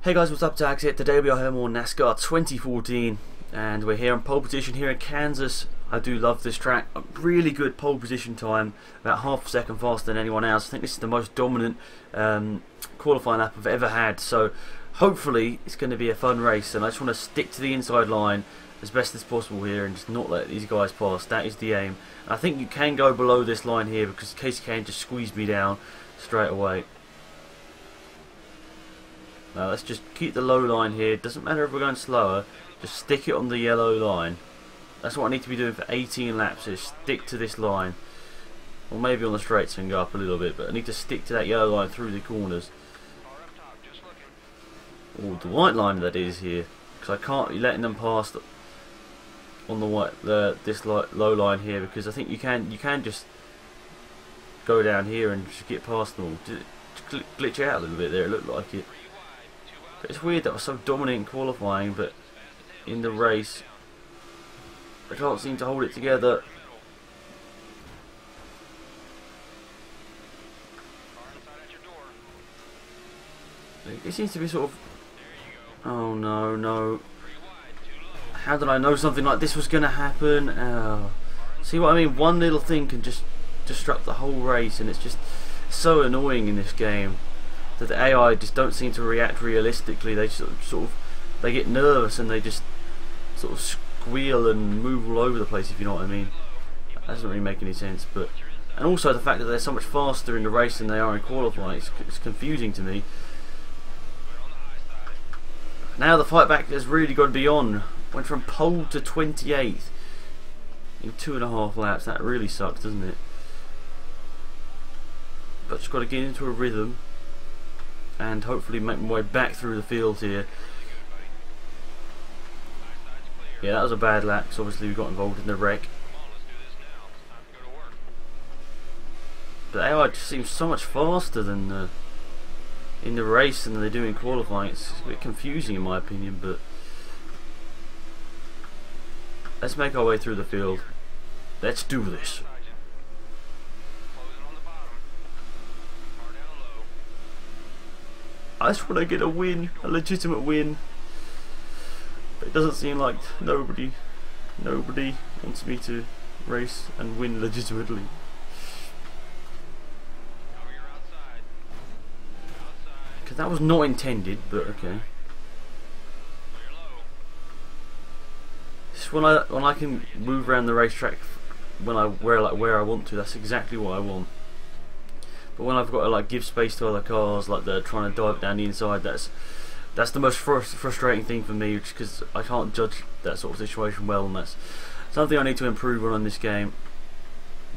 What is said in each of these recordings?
Hey guys, what's up? Tags here. Today we are here more NASCAR 2014 and we're here on pole position here in Kansas. I do love this track. A really good pole position time, about half a second faster than anyone else. I think this is the most dominant qualifying lap I've ever had, so hopefully it's going to be a fun race, and I just want to stick to the inside line as best as possible here and just not let these guys pass. That is the aim. And I think you can go below this line here because Casey can just squeeze me down straight away. Now let's just keep the low line here. It doesn't matter if we're going slower, just stick it on the yellow line. That's what I need to be doing for 18 laps, is stick to this line. Or maybe on the straights and go up a little bit, but I need to stick to that yellow line through the corners. Or the white line that is here, because I can't be letting them pass on the white, this low line here, because I think you can just go down here and just get past them all. Just glitch out a little bit there, it looked like it. It's weird that I was so dominant in qualifying, but in the race I can't seem to hold it together. It seems to be sort of... Oh no, no. How did I know something like this was going to happen? Oh. See what I mean? One little thing can just disrupt the whole race, and it's just so annoying in this game that the AI just don't seem to react realistically. They sort of they get nervous and they just sort of squeal and move all over the place, if you know what I mean. That doesn't really make any sense. But and also the fact that they're so much faster in the race than they are in qualifying, it's confusing to me. Now the fight back has really got to be on. Went from pole to 28th in 2.5 laps. That really sucks, doesn't it? But just got to get into a rhythm and hopefully make my way back through the field here. Yeah, that was a bad lap because obviously we got involved in the wreck. But AI just seems so much faster than in the race than they do in qualifying. It's a bit confusing in my opinion, but let's make our way through the field. Let's do this. I just want to get a win, a legitimate win. But it doesn't seem like nobody wants me to race and win legitimately. Because that was not intended, but okay. It's when I can move around the racetrack where I want to. That's exactly what I want. But when I've got to give space to other cars, like they're trying to dive down the inside, that's the most frustrating thing for me, because I can't judge that sort of situation well, and that's something I need to improve on this game.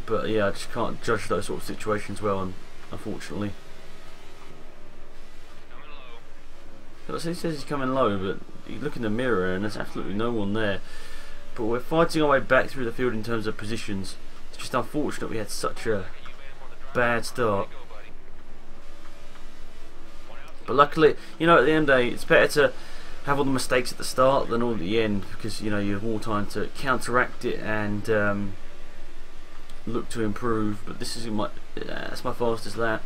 But yeah, I just can't judge those sort of situations well, unfortunately. He says he's coming low, but you look in the mirror and there's absolutely no one there. But we're fighting our way back through the field in terms of positions. It's just unfortunate we had such a bad start. But luckily, you know, at the end of the day, it's better to have all the mistakes at the start than all at the end, because you know you have more time to counteract it and look to improve. But this is that's my fastest lap.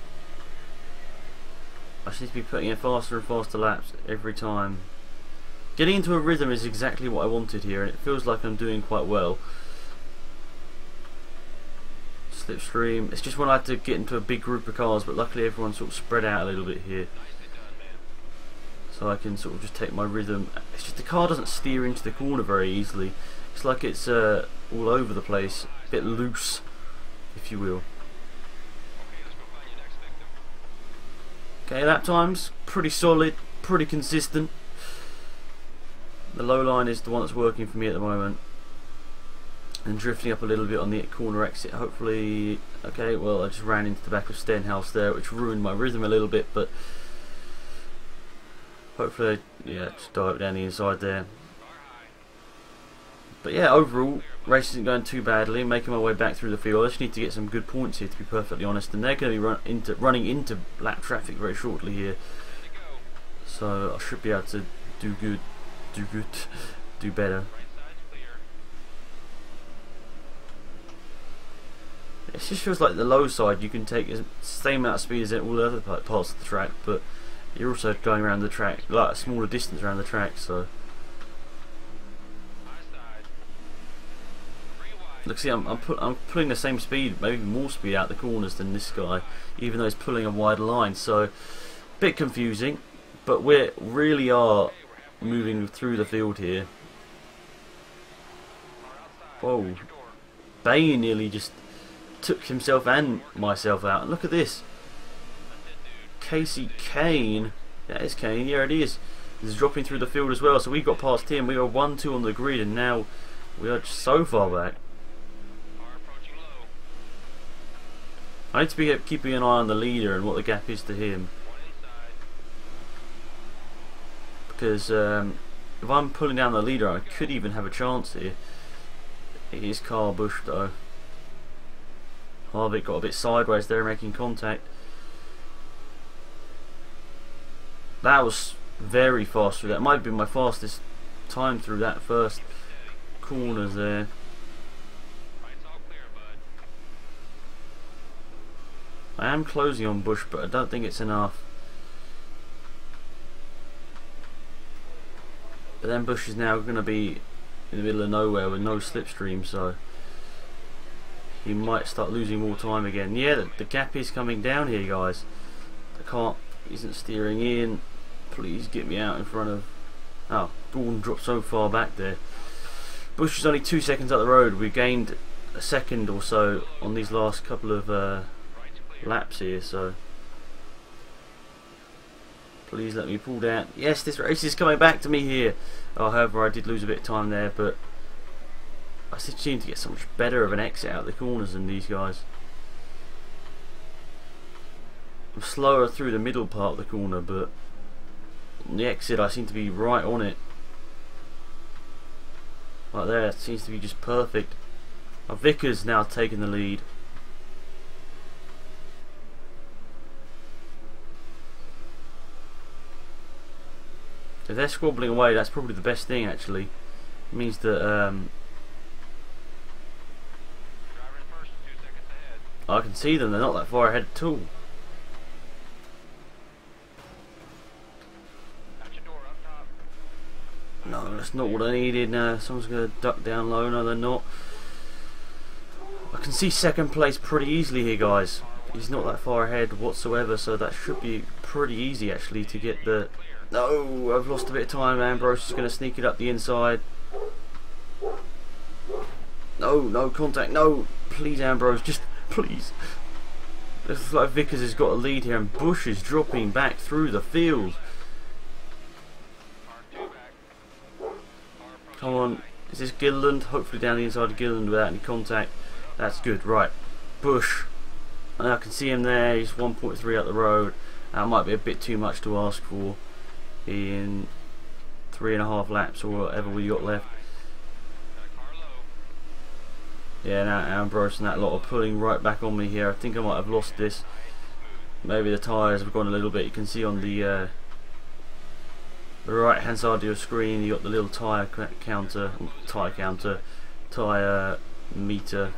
I just need to be putting in faster and faster laps every time. Getting into a rhythm is exactly what I wanted here, and it feels like I'm doing quite well. Slipstream. It's just when I had to get into a big group of cars, but luckily everyone's sort of spread out a little bit here, so I can sort of just take my rhythm. It's just the car doesn't steer into the corner very easily. It's like it's all over the place, a bit loose, if you will. Okay, lap times pretty solid, pretty consistent. The low line is the one that's working for me at the moment. And drifting up a little bit on the corner exit, hopefully. Okay, well I just ran into the back of Stenhouse there, which ruined my rhythm a little bit, but hopefully, yeah, just dive down the inside there. But yeah, overall, race isn't going too badly. Making my way back through the field. I just need to get some good points here, to be perfectly honest, and they're going to be running into lap traffic very shortly here. So I should be able to do better. It just feels like the low side you can take the same amount of speed as all the other parts of the track, but you're also going around the track, like a smaller distance around the track, so. Look, see, I'm pulling the same speed, maybe more speed out the corners than this guy, even though he's pulling a wider line. So, bit confusing, but we really are moving through the field here. Whoa, Bane nearly just took himself and myself out. And look at this, Casey Kane. That is Kane. Yeah, it is. He's dropping through the field as well. So we got past him. We are 1-2 on the grid, and now we are just so far back. I need to be keeping an eye on the leader and what the gap is to him, because if I'm pulling down the leader, I could even have a chance here. It is Carl Busch though. Harvick got a bit sideways there, making contact. That was very fast through that. Might have been my fastest time through that first corners there. I am closing on Busch, but I don't think it's enough. But then Busch is now going to be in the middle of nowhere with no slipstream, so he might start losing more time again. Yeah, the gap is coming down here, guys. The car isn't steering in. Please get me out in front of... Oh, Gordon dropped so far back there. Busch is only 2 seconds up the road. We've gained a second or so on these last couple of laps here, so please let me pull down. Yes, this race is coming back to me here. However, I did lose a bit of time there, but I seem to get so much better of an exit out of the corners than these guys. I'm slower through the middle part of the corner, but on the exit I seem to be right on it. Right there, it seems to be just perfect. Vickers now taking the lead. If they're squabbling away, that's probably the best thing actually. It means that I can see them, they're not that far ahead at all. No, that's not what I needed. Now someone's going to duck down low. No, they're not. I can see second place pretty easily here, guys. He's not that far ahead whatsoever, so that should be pretty easy actually to get the... No, I've lost a bit of time. Ambrose is going to sneak it up the inside. No, no contact. No, please Ambrose, just please. It looks like Vickers has got a lead here, and Busch is dropping back through the field. Come on, is this Gilliland? Hopefully down the inside of Gilliland without any contact. That's good, right. Busch, and I can see him there. He's 1.3 up the road. That might be a bit too much to ask for in 3.5 laps or whatever we got left. Yeah, now Ambrose and that lot are pulling right back on me here. I think I might have lost this. Maybe the tyres have gone a little bit. You can see on the right hand side of your screen you got the little tyre counter, tyre meter.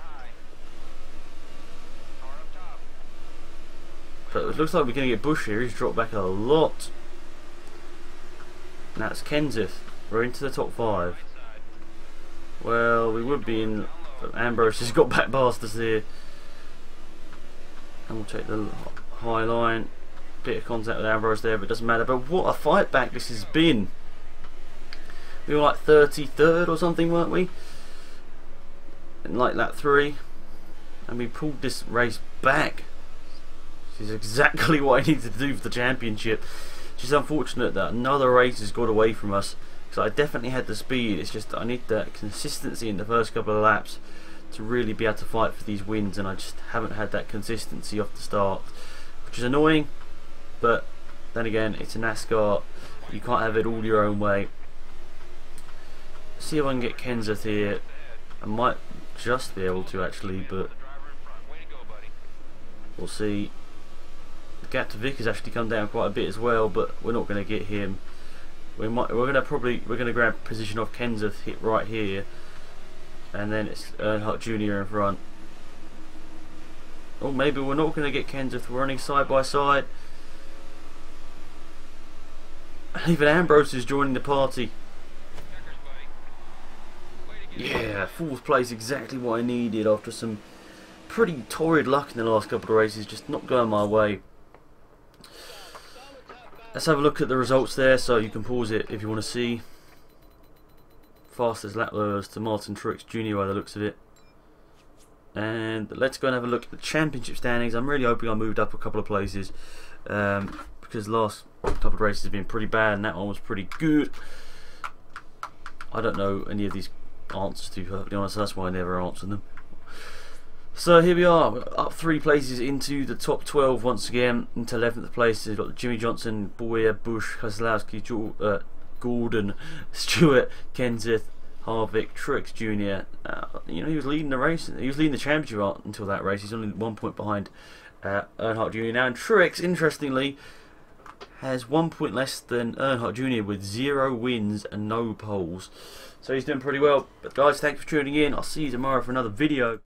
But it looks like we're going to get Busch here. He's dropped back a lot. Now it's Kenseth. We're into the top 5. Well, we would be in, but Ambrose has got back past us here. And we'll take the high line. Bit of contact with Ambrose there, but it doesn't matter. But what a fight back this has been. We were like 33rd or something, weren't we? In like lap 3. And we pulled this race back. This is exactly what I needed to do for the championship. It's just unfortunate that another race has got away from us, because I definitely had the speed. It's just that I need that consistency in the first couple of laps to really be able to fight for these wins, and I just haven't had that consistency off the start, which is annoying. But then again, it's a NASCAR. You can't have it all your own way. See if I can get Kenseth here. I might just be able to actually, but we'll see. The gap to Vick has actually come down quite a bit as well, but we're not going to get him. We're going to grab position off Kenseth hit right here, and then it's Earnhardt Jr. in front. Or maybe we're not going to get Kenseth. We're running side by side. Even Ambrose is joining the party. Yeah, 4th place, exactly what I needed after some pretty torrid luck in the last couple of races, just not going my way. Let's have a look at the results there, so you can pause it if you want to see. Fastest lap was to Martin Truex Jr. by the looks of it. And let's go and have a look at the championship standings. I'm really hoping I moved up a couple of places, because the last couple of races have been pretty bad and that one was pretty good. I don't know any of these answers, to be perfectly honest, so that's why I never answer them. So here we are, up 3 places into the top 12 once again, into 11th place. We've got Jimmy Johnson, Boyer, Bush, Keselowski, Gordon, Stewart, Kenseth, Harvick, Truex Jr. You know, he was leading the race. He was leading the championship until that race. He's only 1 point behind Earnhardt Jr. now. And Truex, interestingly, has 1 point less than Earnhardt Jr. with 0 wins and no poles. So he's doing pretty well. But guys, thanks for tuning in. I'll see you tomorrow for another video.